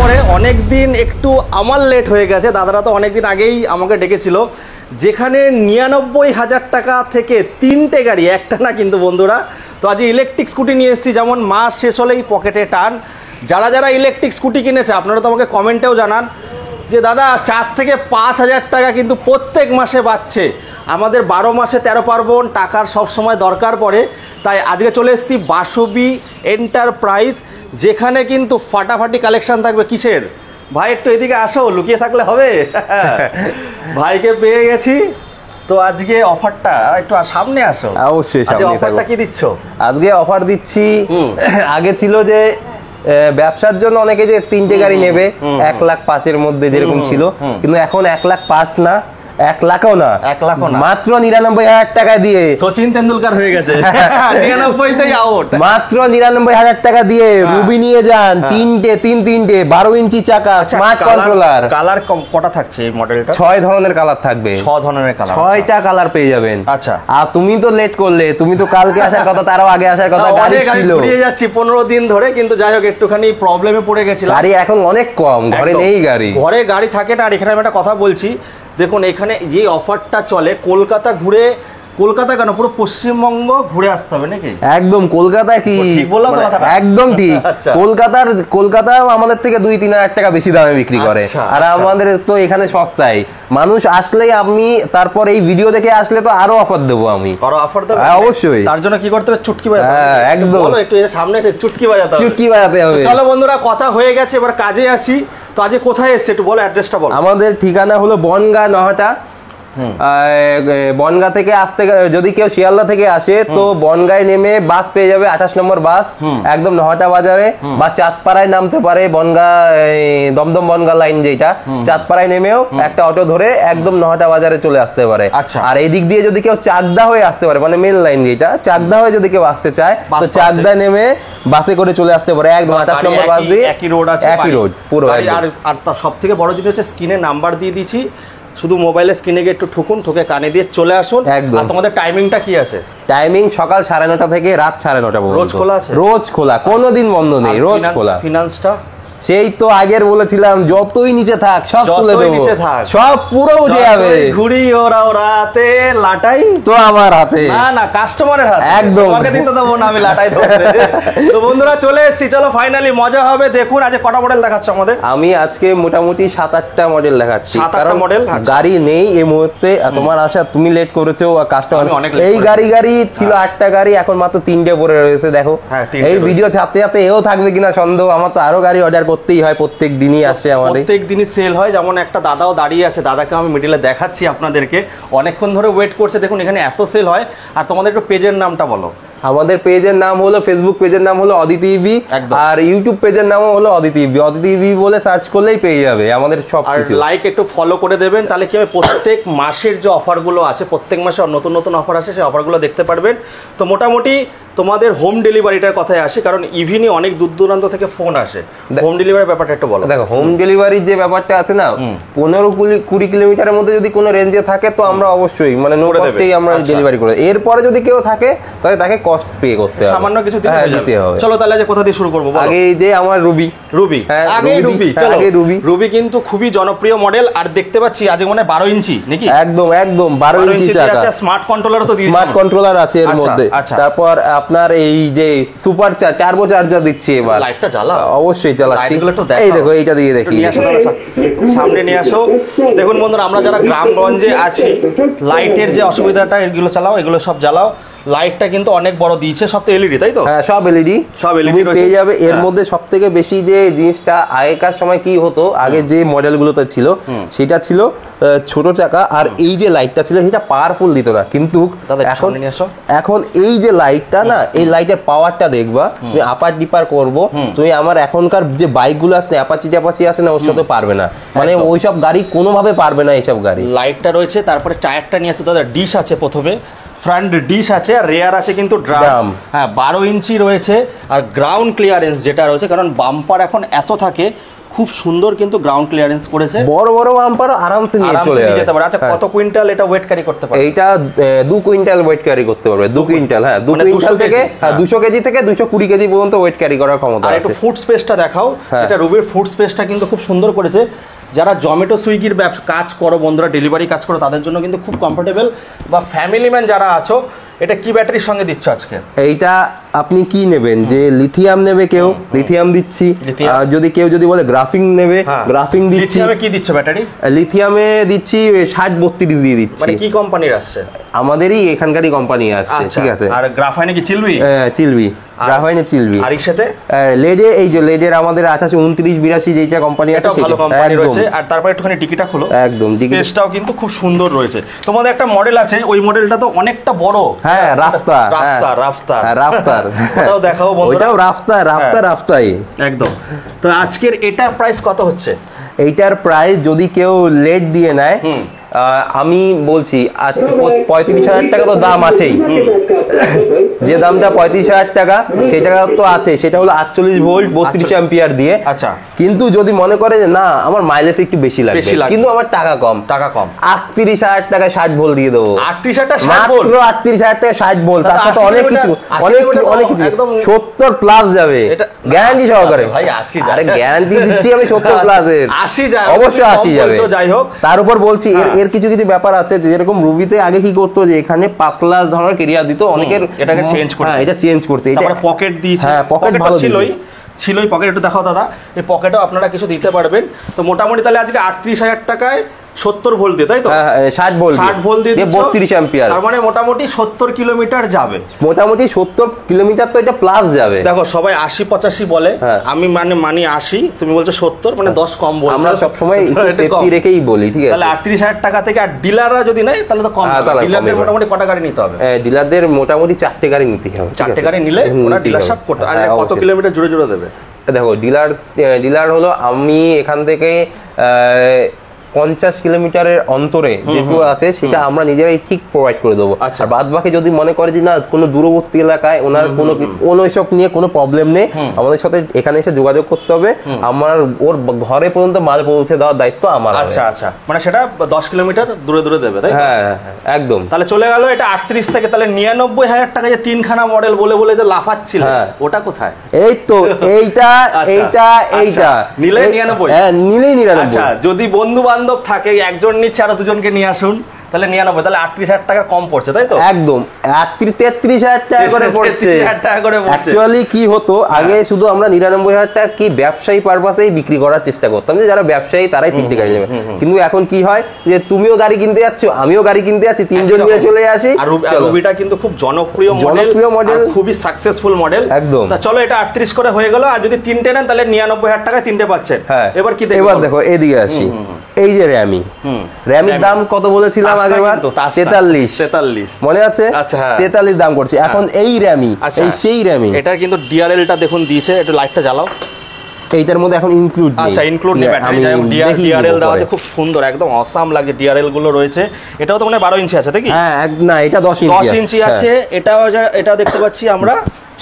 পরে অনেক দিন একটু আমার লেট হয়ে গেছে, দাদারা তো অনেক দিন আগেই আমাকে ডেকেছিল, যেখানে 99,000 টাকা থেকে 3টে গাড়ি, একটা না কিন্তু বন্ধুরা। তো আজ ইলেকট্রিক স্কুটি নিয়ে এসেছি, যেমন মাস শেষ হলেই পকেটে টান। যারা যারা ইলেকট্রিক স্কুটি কিনেছে আপনারা তো আমাকে কমেন্টেও জানান যে দাদা 4 থেকে 5,000 টাকা কিন্তু প্রত্যেক মাসে বাড়ছে। আমাদের 12 মাসে 13 পার্বণ, টাকার সবসময় দরকার পড়ে, তাই আজকে চলে এসেছি বাসবি এন্টারপ্রাইজ, যেখানে কিন্তু ফাটাফাটি কালেকশন থাকবে। কিসের ভাই, একটু এদিকে আসো, লুকিয়ে থাকলে হবে। ভাইকে পেয়ে গেছি। তো আজকে অফারটা একটু সামনে আসো। অবশ্যই সামনে থাকো। অফারটা কি দিচ্ছ? আজকে অফার দিচ্ছি, আগে ছিল যে ব্যবসার জন্য অনেকে যে 3টে গাড়ি নেবে 1,05,000-এর মধ্যে যেরকম ছিল, কিন্তু এখন 1,05,000 না, 1 লাখও না, মাত্র 99,000 টাকা দিয়ে সচিন তেন্ডুলকার হয়ে গেছে। 99তেই আউট। মাত্র 99,000 টাকা দিয়ে রুবি নিয়ে যান। 3টে 12 ইঞ্চি চাকা, স্মার্ট কন্ট্রোলার। কালার কটা থাকছে এই মডেলটা? 6 ধরনের কালার থাকবে। 6 ধরনের কালার, 6টা কালার পেয়ে যাবেন। আচ্ছা, আর তুমি তো লেট করলে, তুমি তো কালকে আসার কথা, তারও আগে আসার কথা। গাড়ি ছিল, ঘুরিয়ে যাচ্ছি 15 দিন ধরে, কিন্তু যাই হোক একটুখানি প্রবলেমে পড়ে গেছিলাম। গাড়ি এখন অনেক কম, ঘরে নেই গাড়ি, ঘরে গাড়ি থাকে না। আর এখানে আমি একটা কথা বলছি, দেখুন এখানে যে অফারটা চলে, কলকাতা ঘুরে, কলকাতা কেন পুরো পশ্চিমবঙ্গ ঘুরে আসতে হবে নাকি? একদম। কলকাতা কি ঠিক বললাম তো কথাটা? একদম ঠিক। কলকাতাও আমাদের থেকে 2-3 হাজার টাকা বেশি দামে বিক্রি করে, আর আমাদের তো এখানে সস্তায়। মানুষ আসলেই, আমি তারপর এই ভিডিও দেখে আসলে তো আরো অফার দেবো। আমি আরো অফার দেবো অবশ্যই। তার জন্য কি করতে হবে? চুটকি বাজাতে হবে। একদম, বলো একটু সামনে এসে চুটকি বাজাতে হবে। চুটকি বাজাতে হবে। চলো বন্ধুরা, কথা হয়ে গেছে, এবার কাজে আসি। তো আজকে কোথায় এসছে একটু বলো, অ্যাড্রেসটা বলো। আমাদের ঠিকানা হলো বনগাঁ নহাটা। বনগাঁ থেকে আসতে, যদি কেউ শিয়ালদা থেকে আসে তো বনগাঁয় নেমে বাস পেয়ে যাবে, 28 নম্বর বাস, একদম নহাটা বাজারে, বা চাঁদপাড়ায় নামতে পারে। বনগাঁ দমদম বনগাঁ লাইন যেটা, চাঁদপাড়ায় নেমেও একটা অটো ধরে একদম নহাটা বাজারে চলে আসতে পারে। আর এই দিক দিয়ে যদি কেউ চাকদা হয়ে আসতে পারে, মানে মেন লাইন যেটা, চাকদা হয়ে যদি কেউ আসতে চায় তো চাকদা নেমে বাসে করে চলে আসতে পারে, একদম 28 নম্বর বাস দিয়ে। একই রোড আছে, একই রোড পুরো। আর তার সব থেকে বড় জিনিস হচ্ছে স্ক্রিনে নাম্বার দিয়ে দিচ্ছি, শুধু মোবাইলে স্ক্রিনে গিয়ে একটু ঠুকুন, ঠুকে কানে দিয়ে চলে আসুন। আর তোমাদের টাইমিংটা কি আছে? টাইমিং সকাল 9:30 থেকে রাত 9:30 পর্যন্ত। রোজ খোলা আছে? রোজ খোলা, কোনোদিন বন্ধ নেই, রোজ খোলা। ফিনান্সটা সেই তো আগের বলেছিলাম, যতই নিচে থাক সব তুলে দেবো, সব পুরো উঠে যাবে। ঘুরি ওরাতে লাটাই তো আমার হাতে, না না কাস্টমারের হাতে, একদম। তোমাকে দিতে দেবো না আমি লাটাই ধরতে। তো বন্ধুরা চলে এসেছি, চলো ফাইনালি মজা হবে। দেখুন আজ কটা মডেল দেখাচ্ছ আমাদের? আমি আজকে মোটামুটি 7-8টা মডেল দেখাচ্ছি, কারণ মডেল গাড়ি নেই এই মুহূর্তে। তোমার আসা, তুমি লেট করেছো, কাস্টমার এই গাড়ি ছিল 8টা গাড়ি, এখন মাত্র 3টে পড়ে রয়েছে। দেখো এই ভিডিও ছাড়তে ছাড়তে এও থাকবে কিনা সন্দেহ। আমার তো আরো গাড়ি অর্ডার করতেই হয়, প্রত্যেক দিনই আসে আমাদের, প্রত্যেক দিনই সেল হয়। যেমন একটা দাদাও দাঁড়িয়ে আছে, দাদাকে আমি মিডিলে দেখাচ্ছি আপনাদেরকে, অনেকক্ষণ ধরে ওয়েট করছে। দেখুন এখানে এত সেল হয়। আর তোমাদের একটু পেজের নামটা বলো। আমাদের পেজের নাম হলো, ফেসবুক পেজের নাম হলো অদিতি ইভি, আর ইউটিউব পেজের নামও হলো অদিতি ইভি। অদিতি ইভি বলে সার্চ করলেই পেয়ে যাবে আমাদের সব কিছু। লাইক একটু ফলো করে দেবেন, তাহলে কি হবে, প্রত্যেক মাসের যে অফারগুলো আছে, প্রত্যেক মাসে নতুন নতুন অফার আসে, সেই অফারগুলো দেখতে পারবেন। তো মোটামুটি তোমাদের হোম ডেলিভারিটার কথায় আসে, কারণ ইভিনি অনেক দূর দূরান্ত থেকে ফোন আসে। হোম ডেলিভারির ব্যাপারটা একটু বলো। দেখো হোম ডেলিভারির যে ব্যাপারটা আছে না, 15-20 কিলোমিটারের মধ্যে যদি কোনো রেঞ্জে থাকে তো আমরা অবশ্যই মানে নো কস্টেই আমরা ডেলিভারি করে। এরপরে যদি কেউ থাকে তাহলে তাকে কস্ট পে করতে হবে, সামান্য কিছু দিতে হবে। চলো তাহলে আজ কোথা দিয়ে শুরু করবো? আগে এই যে আমার রুবি, রুবি কিন্তু খুবই জনপ্রিয় মডেল। আর দেখতে পাচ্ছি আজ মানে 12 ইঞ্চি নাকি? একদম 12 ইঞ্চি চাকা, স্মার্ট কন্ট্রোলার তো দিয়েছে, স্মার্ট কন্ট্রোলার আছে এর মধ্যে। তারপর আপনার এই যে সুপার টার্বো চার্জার দিচ্ছি। এবার লাইটটা জ্বালা, অবশ্যই জ্বালাচ্ছি। এই দেখো এইটা দিয়ে দেখি, সামনে নিয়ে আসো। দেখুন বন্ধুরা, আমরা যারা গ্রামগঞ্জে আছি, লাইটের যে অসুবিধাটা, এগুলো চালাও, এগুলো সব জ্বালাও। লাইটটা কিন্তু অনেক বড় দিয়েছে, সব তো এলইডি, তাই তো? হ্যাঁ সব এলইডি পেয়ে যাবে। এর মধ্যে সব থেকে বেশি যে জিনিসটা, আগেকার সময় কি হতো, আগে যে মডেলগুলোতে ছিল সেটা ছিল ছোট চাকা, আর এই যে লাইটটা ছিল সেটা পাওয়ারফুল দিত না। কিন্তু এখন এই যে লাইটটা না, এই লাইটের পাওয়ারটা দেখবা, তুমি আপার ডিপার করবো, তুমি আমার এখনকার যে বাইকগুলো আছে, অ্যাপাচি আছে না, ওর সাথে পারবে না, মানে ওইসব গাড়ি কোনোভাবে পারবে না এইসব গাড়ি। লাইটটা রয়েছে, তারপরে টায়ারটা নিয়ে আসছে, তাদের ডিশ আছে, প্রথমে ফ্রন্ট ডিশ আছে, আর রেয়ার আছে কিন্তু ড্রাম। হ্যাঁ 12 ইঞ্চি রয়েছে। আর গ্রাউন্ড ক্লিয়ারেন্স যেটা রয়েছে, কারণ বাম্পার এখন এত থাকে, খুব সুন্দর কিন্তু গ্রাউন্ড ক্লিয়ারেন্স করেছে, বড় বড় বাম্পার আরামসে নিয়ে চলে যেতে পারে। আচ্ছা কত কুইন্টাল এটা ওয়েট ক্যারি করতে পারে? এইটা 2 কুইন্টাল ওয়েট ক্যারি করতে পারবে। 2 কুইন্টাল, হ্যাঁ 2 কুইন্টাল থেকে 200 কেজি থেকে 220 কেজি পর্যন্ত ওয়েট ক্যারি করার ক্ষমতা আছে। আর একটু ফুড স্পেসটা দেখাও, এটা রুবির ফুড স্পেসটা কিন্তু খুব সুন্দর করেছে। যারা জোম্যাটো সুইগির কাজ করো বন্ধুরা, ডেলিভারি কাজ করো, তাদের জন্য কিন্তু খুব কমফোর্টেবল, বা ফ্যামিলি ম্যান যারা আছো। এটা কি ব্যাটারির সঙ্গে দিচ্ছ আজকে? এইটা আপনি কি নেবেন, যে লিথিয়াম নেবে কেউ, লিথিয়াম দিচ্ছি। যদি কেউ যদি বলে গ্রাফিং নেবে, গ্রাফিং দিচ্ছি। লিথিয়ামে কি দিচ্ছ ব্যাটারি? লিথিয়ামে দিচ্ছি 60-32 দিয়ে দিচ্ছি। মানে কি কোম্পানির আসছে? আমাদেরই এখানকারই কোম্পানি আসছে, ঠিক আছে। আর গ্রাফাইনে কি চিলবি? চিলবি, গ্রাফাইনে চিলবি। আর এর সাথে লেজে, এই যে লেজের আমাদের 28-29-82 যেটা কোম্পানি আছে, ভালো কোম্পানি রয়েছে। আর তারপর একটুখানি ডিকিটা খোলো, একদম স্পেসটাও কিন্তু খুব সুন্দর রয়েছে। তোমাদের একটা মডেল আছে, ওই মডেলটা তো অনেকটা বড়। হ্যাঁ, রাফতার, রাফতার ওটাও দেখাও বন্ধুরা। ওটাও রাফতার একদম। তো আজকের এটার প্রাইস কত হচ্ছে? এইটার প্রাইস যদি কেউ লেট দিয়ে নেয়, আমি বলছি 35,000 টাকা তো দাম আছেই। যে দামটা 35,000 টাকা সেটা তো আছে, সেটা হলো 48 ভোল্ট 32 অ্যাম্পিয়ার দিয়ে। আচ্ছা, কিন্তু যদি মনে করে যে না আমার মাইলেজ একটু বেশি লাগবে কিন্তু আমার টাকা কম, 38,000 টাকায় 60 ভোল্ট দিয়ে দেবো। 38,000 টাকা 60 ভোল্ট, তার সাথে অনেক কিছু 70 প্লাস যাবে গ্যারান্টি সহকারে। ভাই 80 আরে গ্যারান্টি দিচ্ছি আমি 70 প্লাসের, 80 যায়, অবশ্যই 80 যাবে। যাই হোক, তার উপর বলছি এর কিছু কিছু ব্যাপার আছে, যেরকম রুবিতে আগে কি করতো, যে এখানে পাতলা ধরনের কেরিয়ার দিত, অনেকের এটাকে চেঞ্জ করছে। এটা চেঞ্জ করছে, এটা পকেট দিয়েছে। হ্যাঁ, পকেট ভালো ছিলই পকেট। একটু দেখাও দাদা, এই পকেটও আপনারা কিছু দিতে পারবেন। তো মোটামুটি তাহলে আজকে 38,000 টাকায় 70 ভোল্ট দিয়ে, তাই তো? 60 ভোল্ট দিয়ে 32 অ্যাম্পিয়ার, তার মানে মোটামুটি 70 কিলোমিটার যাবে। মোটামুটি 70 কিলোমিটার তো এটা প্লাস যাবে। দেখো সবাই 80-85 বলে, আমি মানি 80, তুমি বলছো 70, মানে 10 কম বলছো। আমরা সব সময় সেফটি রেখেই বলি, ঠিক আছে। তাহলে 38,000 টাকা থেকে, আর ডিলাররা যদি নেয় তাহলে তো কম। ডিলারদের মোটামুটি কটা গাড়ি নিতে হবে? ডিলারদের মোটামুটি 4টে গাড়ি নিতে হবে। 4টে গাড়ি নিলে ওরা ডিলারশিপ করতে। আর কত কিলোমিটার জুড়ে জুড়ে দেবে? দেখো ডিলার হলো, আমি এখান থেকে 50 কিলোমিটারের অন্তরে যেটুকু আছে সেটা আমরা নিজেরাই ঠিক প্রোভাইড করে দেবো। আচ্ছা, বাদ বাকি যদি মনে করে যে না কোনো দূরবর্তী এলাকায় ওনার কোনো এসব নিয়ে কোনো প্রবলেম নেই, আমাদের সাথে এখানে এসে যোগাযোগ করতে হবে। আমার ওর ঘরে পর্যন্ত মাল পৌঁছে দেওয়ার দায়িত্ব আমার। আচ্ছা, মানে সেটা 10 কিলোমিটার দূরে দূরে দেবে, তাই? হ্যাঁ, একদম। তাহলে চলে গেল এটা 38 থেকে। তাহলে 99,000 টাকা যে 3খানা মডেল বলে যে লাফাচ্ছিল, ওটা কোথায়? এই তো এইটা নিলে 99। হ্যাঁ, নিলেই 99। আচ্ছা, যদি বন্ধু বান্ধব থাকে, একজন নিচ্ছে আর দুজনকে নিয়ে আসুন, তাহলে 99। তাহলে 38,000 টাকা কম পড়ছে, তাই তো? একদম 33,000 টাকা করে পড়ছে। অ্যাকচুয়ালি কি হতো, আগে শুধু আমরা 99,000 টাকা কি ব্যবসায়ী পারপাসেই বিক্রি করার চেষ্টা করতাম, যে যারা ব্যবসায়ী তারাই 3টে গাড়ি নেবে। কিন্তু এখন কি হয়, যে তুমিও গাড়ি কিনতে যাচ্ছ, আমিও গাড়ি কিনতে যাচ্ছি, 3জন মিলে চলে আসি। আর রুবিটা কিন্তু খুব জনপ্রিয় মডেল, খুবই সাকসেসফুল মডেল। একদম। তা চলো, এটা 38 করে হয়ে গেল। আর যদি 3টে নেন তাহলে 99,000 টাকায় 3টে পাচ্ছেন। এবার কি দেখো, এবার দেখো এদিকে আসি। এই যে র্যামির দাম কত বলেছিলাম আগেরবার? 43 মনে আছে? 43 দাম করছে এখন। এই র্যামি, সেই র্যামি, এটার কিন্তু ডিআরএলটা দেখুন দিয়েছে। একটু লাইটটা জ্বালাও। এইটার মধ্যে এখন ইনক্লুড নেই। আচ্ছা, ইনক্লুড নেই। ডিআরএল দেওয়া আছে, খুব সুন্দর, একদম অসাম লাগছে। ডিআরএল গুলো রয়েছে। এটাও তো মানে 12 ইঞ্চি আছে, তাই কি? হ্যাঁ, না এটা 10 ইঞ্চি আছে। এটাও দেখতে পাচ্ছি আমরা।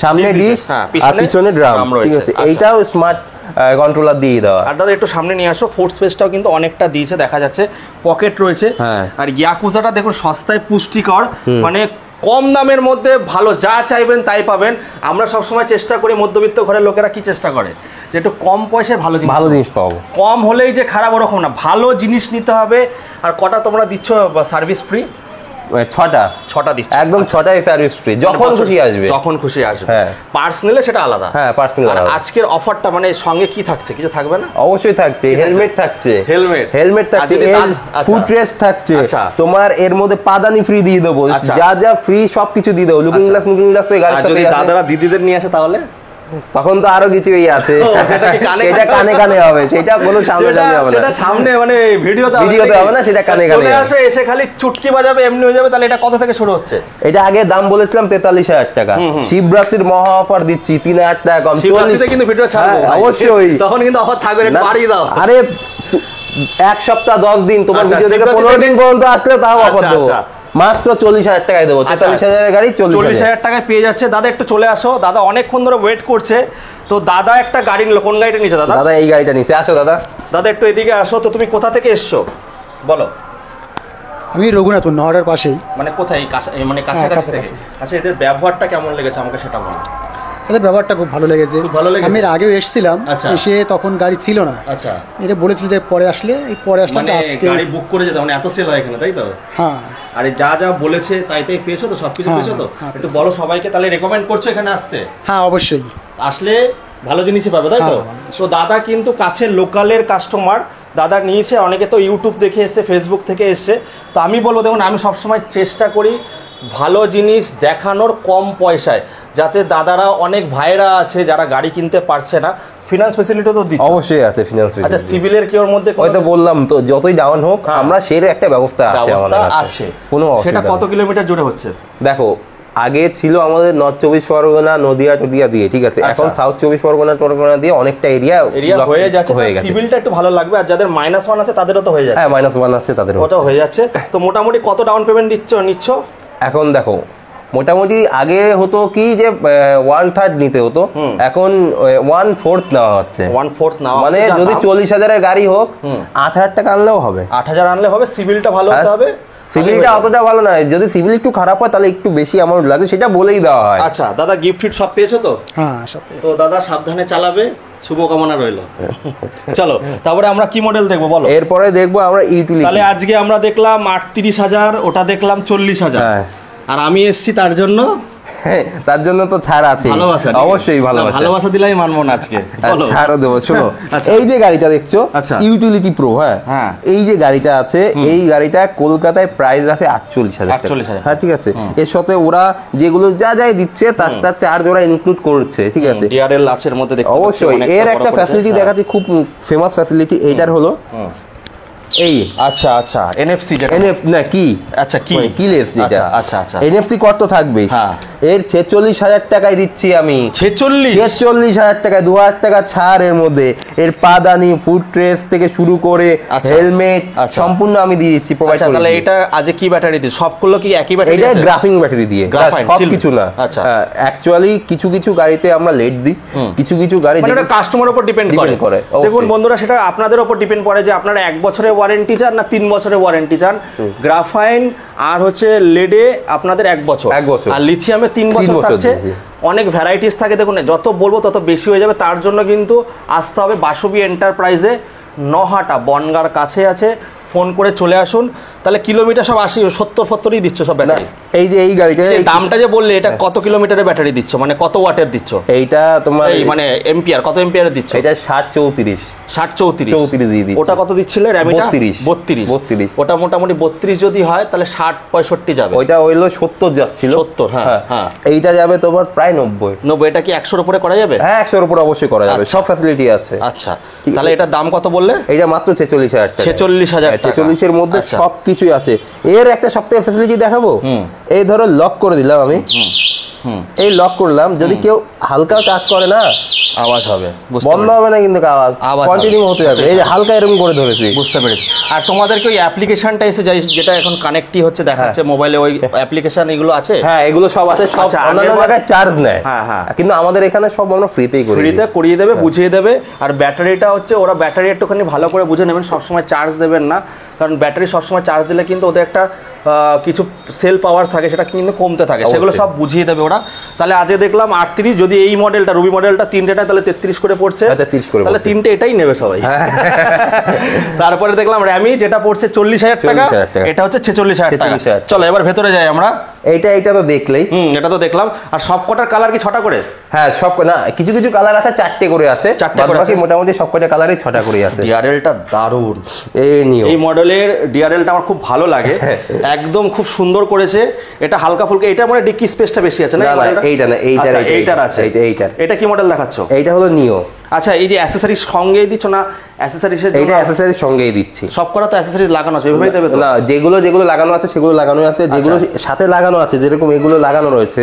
সামনে ডিশ আর পিছনে ড্রাম, ঠিক আছে। এইটাও স্মার্ট কন্ট্রোলার দিয়ে দেওয়া। আর দাদা একটু সামনে নিয়ে আসো। ফুড স্পেসটাও কিন্তু অনেকটা দিয়েছে, দেখা যাচ্ছে। পকেট রয়েছে। আর ইয়াকুজাটা দেখুন, সস্তায় পুষ্টিকর, মানে কম দামের মধ্যে ভালো, যা চাইবেন তাই পাবেন। আমরা সবসময় চেষ্টা করি, মধ্যবিত্ত ঘরের লোকেরা কি চেষ্টা করে, যে একটু কম পয়সায় ভালো জিনিস পাবো। কম হলেই যে খারাপ ওরকম না, ভালো জিনিস নিতে হবে। আর কটা তোমরা দিচ্ছ সার্ভিস ফ্রি? 6টা দিচ্ছ, একদম 6টাই সার্ভিস ফ্রি, যখন খুশি আসবে। হ্যাঁ, পার্স নিলে সেটা আলাদা। হ্যাঁ, পার্স নিলে আলাদা। আজকের অফারটা মানে সঙ্গে কি থাকছে? কিছু থাকবে না? অবশ্যই থাকছে। হেলমেট থাকছে, ফুড রেস্ট থাকছে, তোমার এর মধ্যে পাদানি ফ্রি দিয়ে দেবো, যা ফ্রি সবকিছু দিয়ে দেবো। লুকিং গ্লাস যদি দাদারা দিদিদের নিয়ে আসে তাহলে তখন তো আরো কিছুই আছে, সেটা কানে কানে হবে, সেটা কোনো সামনে হবে না, সামনে মানে ভিডিওতে হবে না, সেটা কানে কানে আসে, এসে খালি চুটকি বাজাবে, এমনি হয়ে যাবে। তাহলে এটা কত থেকে শুরু হচ্ছে? এটা আগে দাম বলেছিলাম 43,000 টাকা। শিবরাত্রির মহা অফার দিচ্ছি, 3,000 টাকা কম। শিবরাত্রিতে কিন্তু ভিডিও ছাড়বো অবশ্যই, তখন কিন্তু অফার থাকবে, বাড়িয়ে দাও। আরে 1 সপ্তাহ 10 দিন, তোমার ভিডিও থেকে 15 দিন পর্যন্ত আসলে তাও অফার দেবো। মাত্র 40,000 টাকায় দেবো। 43,000 গাড়ি 40,000 টাকায় পেয়ে যাচ্ছে। দাদা একটু চলে আসো, দাদা অনেকক্ষণ ধরে ওয়েট করছে। তো দাদা একটা গাড়ি নিল, কোন গাড়িটা নিয়েছে দাদা? দাদা এই গাড়িটা নিছে। আসো দাদা। দাদা একটু এদিকে আসো তো, তুমি কোথা থেকে এসছো বলো? আমি রঘুনাথপুর নহরের পাশেই। মানে কোথায়? মানে কাছাকাছি থেকে। আচ্ছা, এদের ব্যবহারটা কেমন লেগেছে আমাকে সেটা বলো। এদের ব্যবহারটা খুব ভালো লেগেছে। আমি এর আগেও এসেছিলাম, এসে তখন গাড়ি ছিল না। আচ্ছা, এটা বলেছিল যে পরে আসলে, এই পরে আসলে মানে গাড়ি বুক করে যেতে, মানে এত সেল হয় এখানে, তাই তো? হ্যাঁ। আর যা যা বলেছে তাই তাই পেয়েছো তো, সবকিছু পেয়েছো তো? একটু বলো সবাইকে, তাহলে রেকমেন্ড করছো এখানে আসতে? হ্যাঁ অবশ্যই, আসলে ভালো জিনিসই পাবে, তাই তো? তো দাদা কিন্তু কাছের লোকালের কাস্টমার, দাদা নিয়েছে। অনেকে তো ইউটিউব দেখে এসছে, ফেসবুক থেকে এসছে। তো আমি বলবো, দেখুন আমি সবসময় চেষ্টা করি ভালো জিনিস দেখানোর কম পয়সায়, যাতে দাদারা অনেক ভাইরা আছে যারা গাড়ি কিনতে পারছে না, ফিনান্স ফ্যাসিলিটি তো দিচ্ছে। অবশ্যই আছে ফিনান্স ফ্যাসিলিটি। আচ্ছা, সিভিলের কি ওর মধ্যে? হয়তো বললাম তো, যতই ডাউন হোক আমরা সেই একটা ব্যবস্থা আছে। কোনো সেটা কত কিলোমিটার জুড়ে হচ্ছে? দেখো, আগে ছিল আমাদের নর্থ 24 পরগনা, নদিয়া টদিয়া দিয়ে, ঠিক আছে। এখন সাউথ 24 পরগনা দিয়ে অনেকটা এরিয়া হয়ে যাচ্ছে। সিভিলটা একটু ভালো লাগবে, আর যাদের -1 আছে তাদেরও তো হয়ে যাচ্ছে। হ্যাঁ, -1 আছে তাদের, ওটা হয়ে যাচ্ছে। তো মোটামুটি কত ডাউন পেমেন্ট নিচ্ছ এখন? দেখো, মোটামুটি আগে হতো কি যে 1/3 নিতে হতো, এখন 1/4 নেওয়া হচ্ছে। 1/4 নেওয়া মানে যদি 40,000-এর গাড়ি হোক 8,000 টাকা আনলেও হবে। 8,000 আনলে হবে। সিভিলটা ভালো হতে হবে। সিভিলটা অতটা ভালো নয়, যদি সিভিল একটু খারাপ হয় তাহলে একটু বেশি অ্যামাউন্ট লাগে, সেটা বলেই দেওয়া হয়। আচ্ছা দাদা, গিফট সব পেয়েছো তো? হ্যাঁ সব পেয়েছি। তো দাদা সাবধানে চালাবে, শুভকামনা রইল। চলো, তারপরে আমরা কি মডেল দেখবো বলো? এরপরে দেখবো আমরা ইউটিলিটি। তাহলে আজকে আমরা দেখলাম 38,000, ওটা দেখলাম 40,000। আর আমি এসছি তার জন্য তো ছাড় আছে। অবশ্যই ভালোবাসা দিলাই মানবো না আজকে, ছাড়ও দেবো। শোনো, এই যে গাড়িটা দেখছো ইউটিলিটি প্রো, হ্যাঁ, এই যে গাড়িটা আছে, এই গাড়িটা কলকাতায় প্রাইস আছে 48,000। হ্যাঁ, ঠিক আছে। এর সাথে ওরা যেগুলো যা যাই দিচ্ছে তার চার্জ ওরা ইনক্লুড করছে, ঠিক আছে। ডিআরএল আছে এর মধ্যে, দেখতে অবশ্যই। এর একটা ফ্যাসিলিটি দেখাচ্ছি, খুব ফেমাস ফ্যাসিলিটি। এইটার হলো এই, আচ্ছা আচ্ছা, এনএফসি না কি, আচ্ছা কি লেস, যেটা আচ্ছা এনএফসি কর তো থাকবেই। এর 46,000 টাকায় দিচ্ছি আমি। 46,000 টাকায় 2,000 টাকা ছাড় এর মধ্যে। এর পাদানি, ফুট ট্রেস থেকে শুরু করে হেলমেট সম্পূর্ণ আমি দিয়ে দিচ্ছি, প্রোভাইড করি। তাহলে এটা আজ কি ব্যাটারি দিয়ে? সবগুলো কি একই ব্যাটারি? এটা গ্রাফিং ব্যাটারি দিয়ে, সব কিছু না। আচ্ছা, অ্যাকচুয়ালি কিছু কিছু গাড়িতে আমরা লেট দিই, কিছু কিছু গাড়ি মানে কাস্টমারের উপর ডিপেন্ড করে। দেখুন বন্ধুরা, সেটা আপনাদের উপর ডিপেন্ড করে যে আপনারা 1 বছরের ওয়ারেন্টি চান না 3 বছরের ওয়ারেন্টি চান। গ্রাফাইন আর হচ্ছে লেডে আপনাদের 1 বছর, আর লিথিয়ামে 3 বছর থাকছে। অনেক ভ্যারাইটিস থাকে। দেখুন, যত বলবো তত বেশি হয়ে যাবে। তার জন্য কিন্তু আসতে হবে বাসবী এন্টারপ্রাইজে, নহাটা বনগার কাছে আছে। ফোন করে চলে আসুন। তাহলে কিলোমিটার সব 80-70-70ই দিচ্ছ সব ব্যাটারি? এই যে এই গাড়িটা, দামটা যে বললে, এটা কত কিলোমিটারের ব্যাটারি দিচ্ছ, মানে কত ওয়াটের দিচ্ছ? এইটা তোমার মানে এম্পিয়ার, কত এম্পিয়ারের দিচ্ছ? এটা 60-34 দিয়ে দিচ্ছ। ওটা কত দিচ্ছিলে র্যামিটা? 32। ওটা মোটামুটি 32 যদি হয় তাহলে 60-65 যাবে। ওইটা হইলো 70 যাচ্ছিল। 70, হ্যাঁ। এইটা যাবে তোমার প্রায় 90। এটা কি 100-র উপরে করা যাবে? হ্যাঁ, 100-র উপরে অবশ্যই করা যাবে, সব ফ্যাসিলিটি আছে। আচ্ছা, তাহলে এটার দাম কত বললে? এইটা মাত্র 46,000 টাকা। 46,000 টাকা। 46-এর মধ্যে সবকিছুই আছে। এর একটা সবথেকে ফ্যাসিলিটি দেখাবো। এই ধরো লক করে দিলাম আমি, এই লক করলাম, যদি কেউ হালকা কাজ করে না, আওয়াজ হবে, বন্ধ হবে না কিন্তু, আওয়াজ কন্টিনিউ হতে যাবে। এই যে হালকা এরকম করে ধরেছি, বুঝতে পেরেছি। আর তোমাদেরকে ওই অ্যাপ্লিকেশনটা এসে যায়, যেটা এখন কানেক্টই হচ্ছে, দেখাচ্ছে মোবাইলে, ওই অ্যাপ্লিকেশন এগুলো আছে? হ্যাঁ, এগুলো সব আছে। সব অন্যান্য জায়গায় চার্জ নেয়, কিন্তু আমাদের এখানে সব আমরা ফ্রিতেই করি। ফ্রিতে করিয়ে দেবে, বুঝিয়ে দেবে। আর ব্যাটারিটা হচ্ছে, ওরা ব্যাটারি একটুখানি ভালো করে বুঝে নেবেন, সবসময় চার্জ দেবেন না, কারণ ব্যাটারি সবসময় চার্জ দিলে কিন্তু ওদের একটা কিছু সেল পাওয়ার থাকে, সেটা কিন্তু কমতে থাকে, সেগুলো সব বুঝিয়ে দেবে ওরা। তাহলে আজকে দেখলাম 38, যদি এই মডেলটা রুবি মডেলটা 3টা, তাহলে 33 করে পড়ছে। তাহলে 3টে এটাই নেবে সবাই। তারপরে দেখলাম র্যামি, যেটা পড়ছে 40,000 টাকা, এটা হচ্ছে 46,000 টাকা। চলো এবার ভেতরে যাই আমরা। এইটা তো দেখলেই, এটা তো দেখলাম। আর সব কটার কালার কি 6টা করে? হ্যাঁ, সব না, কিছু কিছু কালার আছে 4টে করে আছে, 4টে করে আছে, মোটামুটি সব কটা কালারই 6টা করে আছে। ডিআরএলটা দারুণ, এই মডেলের ডিআরএলটা আমার খুব ভালো লাগে, একদম খুব সুন্দর করেছে। এটা হালকা ফুলকা, এটা মানে ডিকি স্পেসটা বেশি আছে না? এইটা না, এইটার আছে। এটা কি মডেল দেখাচ্ছ? এইটা হলো নিও। আচ্ছা, এই যে অ্যাক্সেসরিজ সঙ্গেই দিচ্ছ না, অ্যাসেসরিজের এইটা অ্যাসেসরিজ সঙ্গেই দিচ্ছি। সব করা তো অ্যাসেসরিজ লাগানো আছে, এভাবেই দেবে তো? না, যেগুলো লাগানো আছে সেগুলো লাগানো আছে, যেগুলো সাথে লাগানো আছে যেরকম এগুলো লাগানো রয়েছে,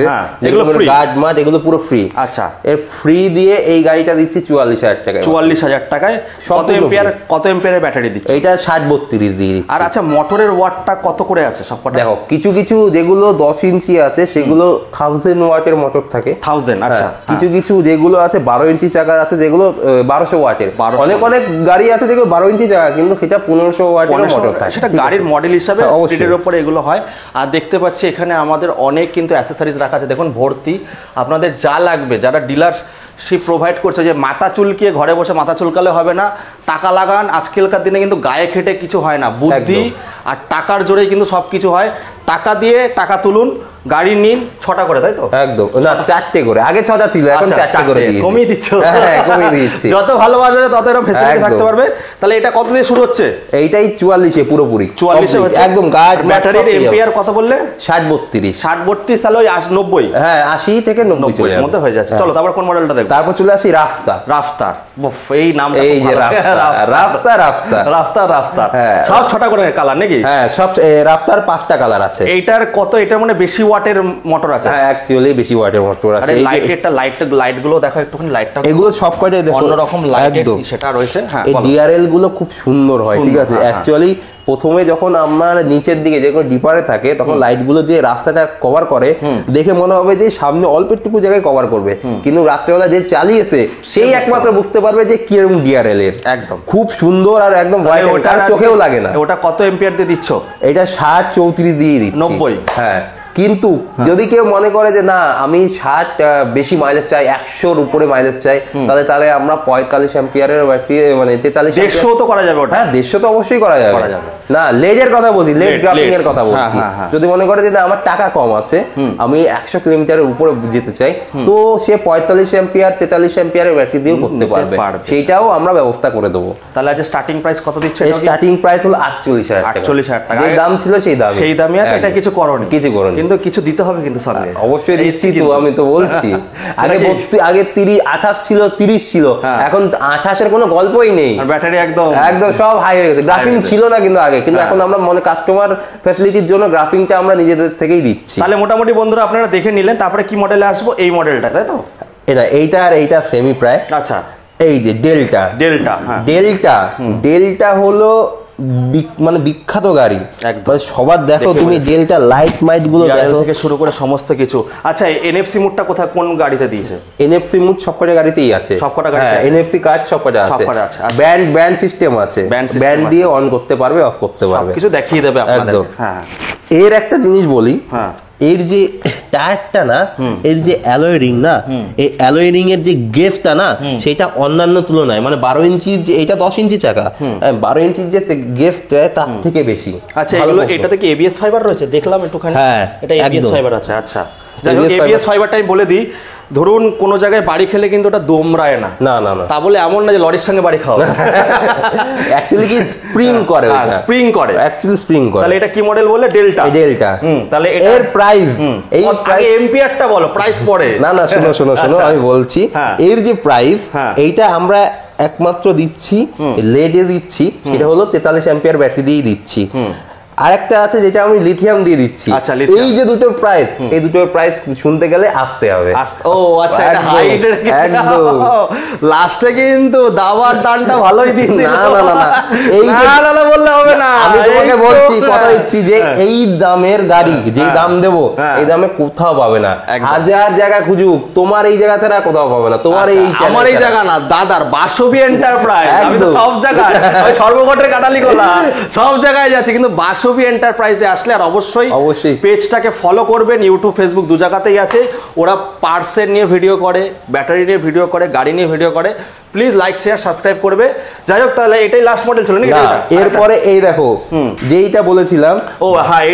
এগুলো ফ্রি, গার্ড মাঠ এগুলো পুরো ফ্রি। আচ্ছা, এর ফ্রি দিয়ে এই গাড়িটা দিচ্ছি 44,000 টাকায়। 44,000 টাকায়। কত এম্পিয়ারের ব্যাটারি দিচ্ছে? এটা 60-32 দিয়ে দিচ্ছি। আর আচ্ছা, মোটরের ওয়াটটা কত করে আছে সবকটা? দেখো, কিছু কিছু যেগুলো 10 ইঞ্চি আছে সেগুলো 1000 ওয়াটের মোটর থাকে। 1000, আচ্ছা। কিছু কিছু যেগুলো আছে 12 ইঞ্চি চাকার আছে যেগুলো 1200 ওয়াটের। অনেক গাড়ি আছে যেগুলো 12 ইঞ্চি চাকা কিন্তু সেটা 1500 ওয়াটের মোটর থাকে। সেটা গাড়ির মডেল হিসাবে স্পিডের উপরে এগুলো হয়। আর দেখতে পাচ্ছি এখানে আমাদের অনেক কিন্তু অ্যাসেসরিজ রাখা আছে, দেখুন ভর্তি। আপনাদের যা লাগবে, যারা ডিলারশিপ প্রোভাইড করছে, যে মাথা চুলকিয়ে ঘরে বসে মাথা চুলকালে হবে না, টাকা লাগান। আজকালকার দিনে কিন্তু গায়ে খেটে কিছু হয় না, বুদ্ধি আর টাকার জোরেই কিন্তু সব কিছু হয়। টাকা দিয়ে টাকা তুলুন, গাড়ি নিন 6টা করে, তাই তো? একদম না, 4টে করে। আগে 6টা ছিল, এখন 4টে করে দিয়েছি। কমিয়ে দিচ্ছ? হ্যাঁ, কমিয়ে দিচ্ছি। যত ভালো বাজারে তত এরকম ফ্যাসিলিটি থাকতে পারবে। তাহলে এটা কত দিয়ে শুরু হচ্ছে? এইটাই 44 পুরোপুরি 44 হচ্ছে একদম। গার্ড ব্যাটারির এম্পিয়ার কত বললে? 60-32। 60-32 তাহলে ওই 90। হ্যাঁ, 80 থেকে 90 এর মধ্যে হয়ে যাচ্ছে। চলো তারপর কোন মডেলটা দেখব? তারপর চলে আসি রাফতার। রাফতার, এই নামটা এই যে রাফতার। সব 6টা করে কালার নাকি? হ্যাঁ, সব রাফতার 5টা কালার আছে। এইটার কত? এটার মানে বেশি ওয়াটের মোটর আছে? হ্যাঁ, অ্যাকচুয়ালি বেশি ওয়াটের মোটর আছে। লাইট গুলো দেখো একটুখানি, লাইটটা এগুলো সব কয়টাই দেখো অন্যরকম লাইট সেটা রয়েছে। হ্যাঁ, এই ডিআরএল গুলো খুব সুন্দর হয়, ঠিক আছে। অ্যাকচুয়ালি প্রথমে যখন আমার নিচের দিকে যে কোনো ডিপারে থাকে তখন লাইটগুলো যে রাস্তাটা কভার করে দেখে মনে হবে যে সামনে অল্প একটু জায়গায় কভার করবে, কিন্তু রাত্রেবেলা যে চালিয়েছে সেই একমাত্র বুঝতে পারবে যে কিরকম ডিআরএল এর। একদম খুব সুন্দর আর একদম ওটা চোখেও লাগে না। ওটা কত এম্পিয়ার দিয়ে দিচ্ছ? এটা 60-34 দিয়ে দিচ্ছি। 90? হ্যাঁ, কিন্তু যদি কেউ মনে করে যে না আমি 60 বেশি মাইলেজ চাই, 100-র উপরে মাইলেজ চাই, তাহলে আমরা 45 অ্যাম্পিয়ারের ব্যাটারি, মানে 43 150 তো করা যাবে। হ্যাঁ, 150 তো অবশ্যই করা যাবে। না, লেজের কথা বলছি, লেজ গ্রাফিং এর কথা বলছি। যদি মনে করে যে না আমার টাকা কম আছে, আমি 100 কিলোমিটারের উপরে যেতে চাই, তো সে 45 অ্যাম্পিয়ার 43 অ্যাম্পিয়ারের ব্যাটারি দিয়েও করতে পারবে। সেইটাও আমরা ব্যবস্থা করে দেবো। তাহলে আজ স্টার্টিং প্রাইস কত দিচ্ছে? স্টার্টিং প্রাইস হলো 48,000 টাকা। 48,000 টাকা যে দাম ছিল সেই দামই আছে। এটা কিছু করনি, কিন্তু কিছু দিতে হবে কিন্তু সামনে। অবশ্যই দিচ্ছি তো, আমি তো বলছি। আগে 30 ছিল, 30 ছিল, এখন 28 এর কোনো গল্পই নেই। ব্যাটারি একদম সব হাই হয়ে গেছে। গ্রাফিং ছিল না কিন্তু আগে, কিন্তু এখন আমরা মনে কাস্টমার ফ্যাসিলিটির জন্য গ্রাফিংটা আমরা নিজেদের থেকেই দিচ্ছি। তাহলে মোটামুটি বন্ধুরা আপনারা দেখে নিলেন। তারপরে কি মডেলে আসবো? এই মডেলটা, তাই তো? এইটা সেমি প্রায়। আচ্ছা, এই যে ডেল্টা হলো মানে বিখ্যাত গাড়ি, মানে সবার। দেখো তুমি ডেল্টা লাইট মাইট গুলো দেখো থেকে শুরু করে সমস্ত কিছু। আচ্ছা, এনএফসি মোডটা কোথায় কোন গাড়িতে দিয়েছে? এনএফসি মোড সবকটা গাড়িতেই আছে। সবকটা গাড়িতে এনএফসি কার্ড সবকটা আছে। ব্যান্ড সিস্টেম আছে, ব্যান্ড দিয়ে অন করতে পারবে, অফ করতে পারবে, কিছু দেখিয়ে দেবে আপনাদের। হ্যাঁ, এর একটা জিনিস বলি, এর যে টায়ারটা না, এর যে অ্যালয় রিং না, এই অ্যালয় রিং এর যে গেফটা না, সেটা অন্যান্য তুলনায় মানে 12 ইঞ্চি, এটা 10 ইঞ্চি চাকা, 12 ইঞ্চির যে গেফটা তার থেকে বেশি। আচ্ছা, এগুলো এটাতে কি এবিএস ফাইবার রয়েছে? দেখলাম একটুখানি। হ্যাঁ, এটা এবিএস ফাইবার আছে। আচ্ছা, যাই হোক, এবিএস ফাইবারটা আমি বলে দিই, ধরুন কোন জায়গায় বাড়ি খেলে কিন্তু ওটা দোমরায় না। তা বলে এমন না যে লরির সঙ্গে বাড়ি খাওয়া। অ্যাকচুয়ালি কি স্প্রিং করে, অ্যাকচুয়ালি স্প্রিং করে। তাহলে এটা কি মডেল বলে? ডেল্টা। তাহলে এর প্রাইস, এই এম্পিয়ারটা বলো, প্রাইস পড়ে। না, শোনো আমি বলছি। এর যে প্রাইস, এইটা আমরা একমাত্র দিচ্ছি, লেডে দিচ্ছি, সেটা হলো 43 অ্যাম্পিয়ার ব্যাটারি দিয়েই দিচ্ছি। আরেকটা আছে যেটা আমি লিথিয়াম দিয়ে দিচ্ছি। আচ্ছা, এই যে দুটো প্রাইস, এই দুটো প্রাইস শুনতে গেলে আসতে হবে। ও আচ্ছা, এটা হাইটের একদম লাস্টে কিন্তু দাবার দানটা ভালোই দিন। না, এই না বললে হবে না। আমি তোমাকে বলছি, কথা দিচ্ছি যে এই দামের গাড়ি যে দাম দেবো, এই দামে কোথাও পাবে না। 1000 জায়গা খুঁজুক, তোমার এই জায়গা ছাড়া কোথাও পাবে না। তোমার এই আমার এই জায়গা না, দাদার বাসবি এন্টারপ্রাইজ। আমি তো সব জায়গায়, সর্বঘটের কাটালি কলা সব জায়গায় যাচ্ছি, কিন্তু বাসবি এন্টারপ্রাইজে আসলে আর অবশ্যই পেজটাকে ফলো করবেন। ইউটিউব, ফেসবুক দু জায়গাতেই আছে। ওরা পার্টসের নিয়ে ভিডিও করে, ব্যাটারি নিয়ে ভিডিও করে, গাড়ি নিয়ে ভিডিও করে। প্লিজ লাইক, শেয়ার, সাবস্ক্রাইব করবে। যাই হোক, তাহলে এটাই লাস্ট মডেল ছিল নাকি? এরপরে এই দেখো যেইটা বলেছিলাম, ও হ্যাঁ,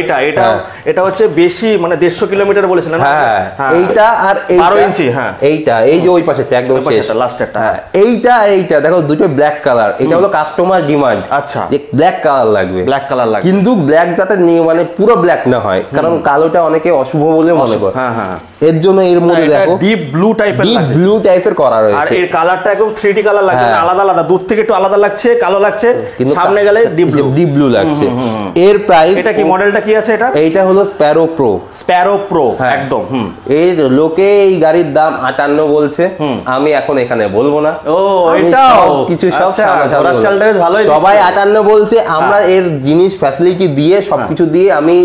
এটা হচ্ছে বেশি, মানে 150 কিলোমিটার বলেছিলাম। হ্যাঁ, এইটা আর 12 ইঞ্চি। হ্যাঁ, এইটা এই যে ওই পাশেটা একদম শেষ, লাস্টেরটা। এইটা দেখো দুটো ব্ল্যাক কালার। এটা হলো কাস্টমার ডিমান্ড। আচ্ছা, যে ব্ল্যাক কালার লাগবে, কিন্তু ব্ল্যাক যাতে মানে পুরো ব্ল্যাক না হয়, কারণ কালোটা অনেকে অশুভ বলে মনে করে। এর জন্য এর মধ্যে দেখো ডিপ ব্লু টাইপের করা রয়েছে। আর এর কালারটা একদম 3D মেহেদি কালার লাগছে, হ্যাঁ। আলাদা আলাদা, দূর থেকে একটু আলাদা লাগছে, কালো লাগছে, কিন্তু সামনে গেলে ডিপ ব্লু লাগছে। এর প্রাইস, এটা কি মডেলটা কি আছে এটা? এইটা হলো স্প্যারো প্রো। স্প্যারো প্রো, একদম। এর লোকে এই গাড়ির দাম 58 বলছে, আমি এখন এখানে বলবো না। ও এটাও কিছু সব ঘোড়ার চালটা বেশ ভালোই, সবাই 58 বলছে। আমরা এর জিনিস ফ্যাসিলিটি দিয়ে সবকিছু দিয়ে আমি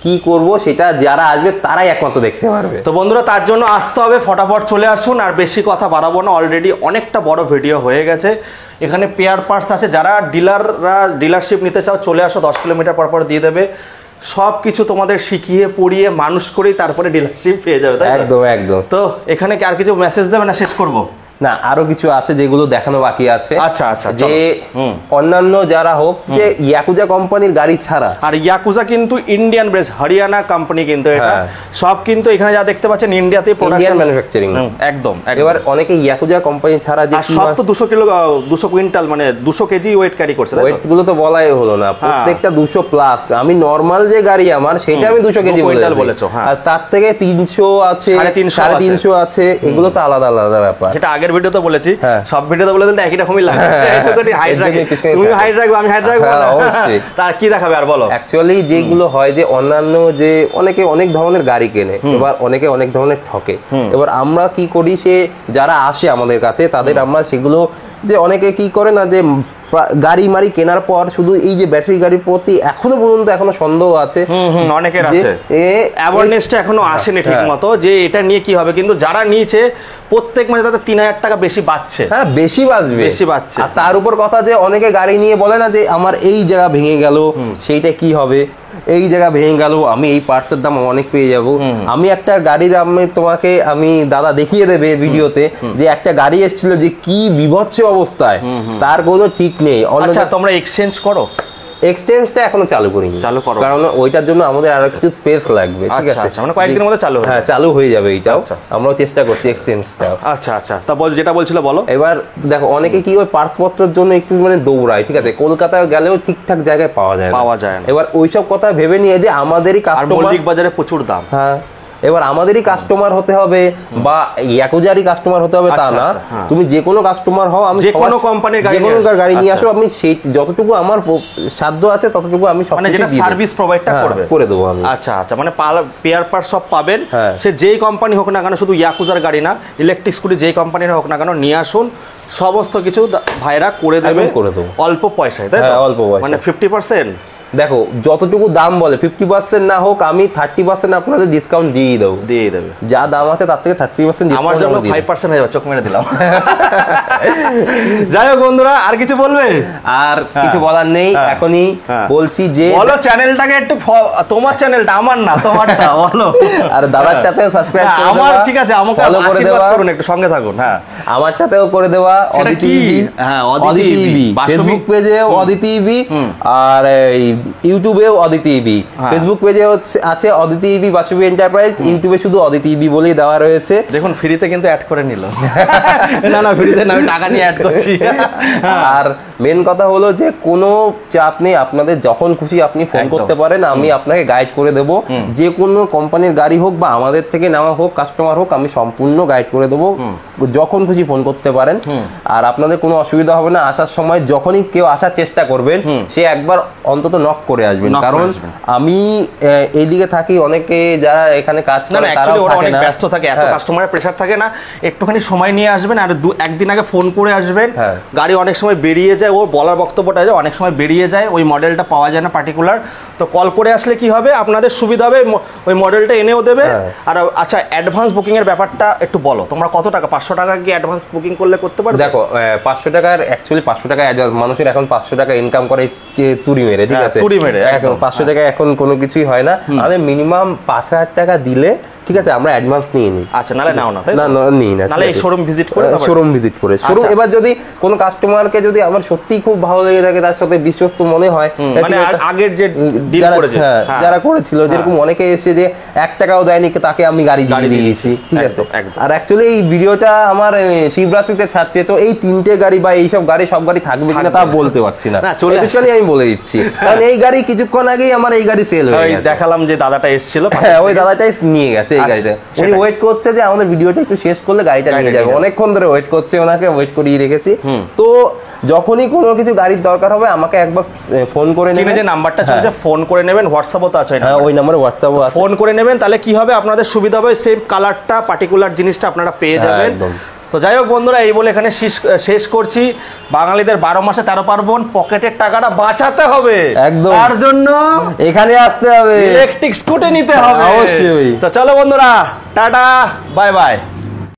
কি করব সেটা যারা আসবে তারাই একমাত্র দেখতে পারবে। তো বন্ধুরা তার জন্য আসতে হবে, ফটাফট চলে আসুন। আর বেশি কথা বাড়াবো না, অলরেডি অনেকটা বড় ভিডিও হয়ে গেছে। এখানে পেয়ার পার্টস আছে, যারা ডিলারশিপ নিতে চাও চলে আসো, 10 কিলোমিটার পর দিয়ে দেবে। সব কিছু তোমাদের শিখিয়ে পড়িয়ে মানুষ করেই তারপরে ডিলারশিপ পেয়ে যাবে, তাই একদম একদম। তো এখানে কি আর কিছু মেসেজ দেবে না শেষ করব? না, আরো কিছু আছে যেগুলো দেখানো বাকি আছে। আচ্ছা আচ্ছা, যে অন্যান্য যারা হোক, যে ইয়াকুজা কোম্পানির গাড়ি ছাড়া, আর ইয়াকুজা কিন্তু ইন্ডিয়ান বেস, হরিয়ানা কোম্পানি কিন্তু এটা, সব কিন্তু এখানে যা দেখতে পাচ্ছেন ইন্ডিয়াতে ইন্ডিয়ান ম্যানুফ্যাকচারিং, একদম। এবার অনেকে ইয়াকুজা কোম্পানি ছাড়া যে সব তো 200 কিলো 200 কুইন্টাল মানে 200 কেজি ওয়েট ক্যারি করছে, ওয়েট গুলো তো বলাই হলো না, প্রত্যেকটা 200 প্লাস। আমি নরমাল যে গাড়ি আমার সেটা আমি 200 কেজি বলেছো, আর তার থেকে 300 আছে, 350 আছে, এগুলো তো আলাদা আলাদা ব্যাপার। সেটা আগের ভিডিওতে বলেছি, সব ভিডিওতে বলে দিলে একই রকমই লাগে। হাইট রাখি, তুমি হাইট রাখবে, আমি হাইট রাখবো, অবশ্যই। তা কি দেখাবে আর বলো? অ্যাকচুয়ালি যেগুলো হয় যে অন্যান্য যে অনেকে অনেক ধরনের গাড়ি কেনে, এবার অনেকে অনেক ধরনের ঠকে। এবার আমরা কি করি, সে যারা আসে আমাদের কাছে তাদের আমরা সেগুলো, যে অনেকে কি করে না, যে গাড়ি মারি কেনার পর শুধু এই যে ব্যাটারি গাড়ির প্রতি এখনো পর্যন্ত এখনো সন্দেহ আছে, অনেকের আছে, অ্যাওয়ারনেসটা এখনো আসেনি ঠিক মতো যে এটা নিয়ে কি হবে। কিন্তু যারা নিয়েছে প্রত্যেক মাসে তাদের 3000 টাকা বেশি বাঁচছে। হ্যাঁ, বেশি বাঁচছে। আর তার উপর কথা যে অনেকে গাড়ি নিয়ে বলে না যে আমার এই জায়গা ভেঙে গেল, সেইটা কি হবে, এই জায়গা ভেঙে গেল, আমি এই পার্টসের দাম অনেক পেয়ে যাব। আমি একটা গাড়ির আমি দাদা দেখিয়ে দেবে ভিডিওতে, যে একটা গাড়ি এসেছিল যে কি বিভৎস অবস্থায়, তার কোনো ঠিক নেই। আচ্ছা, তোমরা এক্সচেঞ্জ করো? এক্সচেঞ্জটা এখনো চালু করিনি, চালু করো, কারণ ওইটার জন্য আমাদের আরো একটু স্পেস লাগবে। ঠিক আছে, মানে কয়েকদিনের মধ্যে চালু হবে। হ্যাঁ, চালু হয়ে যাবে এটাও, আমরাও চেষ্টা করছি এক্সচেঞ্জটা। আচ্ছা আচ্ছা, তা বল, যেটা বলছিল বলো। এবার দেখো, অনেকে কি ওই পার্টসপত্রের জন্য একটু মানে দৌড়ায়, ঠিক আছে, কলকাতায় গেলেও ঠিকঠাক জায়গায় পাওয়া যায় না। এবার ওইসব কথা ভেবে নিয়ে যে আমাদেরই কাস্টমার, মল্লিক বাজারে প্রচুর দাম, হ্যাঁ, এবার আমাদেরই কাস্টমার হতে হবে বা ইয়াকুজারই কাস্টমার হতে হবে তা না। তুমি যে কোনো কাস্টমার হও, আমি যে কোনো কোম্পানির গাড়ি নিয়ে আসো, আমি সেই যতটুকু আমার সাধ্য আছে ততটুকু আমি সব, মানে যেটা সার্ভিস প্রোভাইডটা করে দেবো আমি। আচ্ছা আচ্ছা, মানে পেয়ার পার্ট সব পাবেন, সে যেই কোম্পানি হোক না কেন, শুধু ইয়াকুজার গাড়ি না, ইলেকট্রিক স্কুটি যেই কোম্পানির হোক না কেন নিয়ে আসুন, সমস্ত কিছু ভাইরা করে দেবে, অল্প পয়সায়, তাই তো? অল্প পয়সা, মানে 50%। দেখো, যতটুকু দাম বলে 50% না হোক, আমি 30% আপনাদের ডিসকাউন্ট দিয়ে দেবে। যা দাম আছে তার থেকে 30% ডিসকাউন্ট। আমার জন্য 5% হয়ে যাবে, চোখ মেরে দিলাম। যাই হোক বন্ধুরা, আর কিছু বলবে? আর কিছু বলার নেই, এখনই বলছি যে বলো চ্যানেলটাকে একটু, তোমার চ্যানেলটা, আমার না, তোমারটা বলো। আর দাদারটাতেও সাবস্ক্রাইব করে দেওয়া, আমার ঠিক আছে, আমাকে ফলো করে দেওয়া, করুন, একটু সঙ্গে থাকুন। হ্যাঁ, আমারটাতেও করে দেওয়া, অদিতি ইভি, হ্যাঁ অদিতি ইভি, ফেসবুক পেজে অদিতি ইভি, আর এই ইউটিউবেও অদিতি ইভি। ফেসবুক পেজে আছে অদিতি ইভি বাসুবি এন্টারপ্রাইজ, ইউটিউবে শুধু অদিতি ইভি বলেই দেওয়া রয়েছে। দেখুন, ফ্রিতে কিন্তু অ্যাড করে নিল। না ফ্রিতে না, আমি টাকা নিয়ে অ্যাড করছি। আর মেন কথা হলো যে কোনো চাপ নেই, আপনাদের যখন খুশি আপনি ফোন করতে পারেন, আমি আপনাকে গাইড করে দেব। যে কোনো কোম্পানির গাড়ি হোক বা আমাদের থেকে নেওয়া হোক, কাস্টমার হোক, আমি সম্পূর্ণ গাইড করে দেবো, যখন খুশি ফোন করতে পারেন। আর আপনাদের কোনো অসুবিধা হবে না, আসার সময় যখনই কেউ আসার চেষ্টা করবেন, সে একবার অন্তত নক করে আসবেন, কারণ আমি এইদিকে থাকি, অনেকে যারা এখানে কাজ করে তারা অনেক ব্যস্ত থাকে, এত কাস্টমারের প্রেসার থাকে না, একটুখানি সময় নিয়ে আসবেন, আর একদিন আগে ফোন করে আসবেন। গাড়ি অনেক সময় বেরিয়ে যায়, ওর বলার বক্তব্যটা অনেক সময় বেরিয়ে যায়, ওই মডেলটা পাওয়া যায় না পার্টিকুলার, তো কল করে আসলে কি হবে, আপনাদের সুবিধা হবে, ওই মডেলটা এনেও দেবে। আর আচ্ছা, অ্যাডভান্স বুকিং এর ব্যাপারটা একটু বলো, তোমরা কত টাকা, 500 টাকা কি অ্যাডভান্স বুকিং করলে করতে পারবে? দেখো, 500 টাকার অ্যাকচুয়ালি 500 টাকা অ্যাডভান্স, মানুষের এখন 500 টাকা ইনকাম করে তুড়ি মেরে, ঠিক আছে, তুড়ি মেরে, এখন 500 টাকা এখন কোনো কিছুই হয় না। আমাদের মিনিমাম 5000 টাকা দিলে, ঠিক আছে, আমরা অ্যাডভান্স নিয়ে নিই। আচ্ছা, নালে নাও না, না নিই না, নালে শোরুম ভিজিট করে, এবার যদি কোনো কাস্টমারকে যদি আমার সত্যিই খুব ভালো লেগে থাকে, তার সাথে বিশ্বস্ত মনে হয়, মানে আগের যে যারা করেছিল, যেরকম অনেকে এসে যে 1 টাকাও দেয়নি, তাকে আমি গাড়ি দিয়ে দিয়েছি, ঠিক আছে। আর অ্যাকচুয়ালি এই ভিডিওটা আমার শিবরাত্রিতে ছাড়ছে, তো এই 3টে গাড়ি বা এইসব গাড়ি, সব গাড়ি থাকবে কিনা তা বলতে পারছি না, আমি বলে দিচ্ছি, কারণ এই গাড়ি কিছুক্ষণ আগেই আমার এই গাড়ি সেল হয়ে গেছে। দেখালাম যে দাদাটা এসেছিল, ওই দাদাটাই নিয়ে গেছে, এই গাড়িতে। উনি ওয়েট করছে যে আমাদের ভিডিওটা একটু শেষ করলে গাড়িটা নিয়ে যাবে, অনেকক্ষণ ধরে ওয়েট করছে, ওনাকে ওয়েট করিয়ে রেখেছি। তো যখনই কোনো কিছু গাড়ির দরকার হবে আমাকে একবার ফোন করে নেবেন, যে নাম্বারটা চলছে ফোন করে নেবেন, হোয়াটসঅ্যাপও তো আছে। হ্যাঁ, ওই নাম্বারে হোয়াটসঅ্যাপও আছে, ফোন করে নেবেন। তাহলে কি হবে, আপনাদের সুবিধা হবে, সেম কালারটা পার্টিকুলার জিনিসটা আপনারা পেয়ে যাবেন। তো যাই হোক বন্ধুরা, এই বলে এখানে শেষ করছি। বাঙালিদের 12 মাসে 13 পার্বণ, পকেটের টাকাটা বাঁচাতে হবে, একদম তার জন্য এখানে আসতে হবে, ইলেকট্রিক স্কুটি নিতে হবে অবশ্যই। তো চলো বন্ধুরা, টাটা, বাই বাই।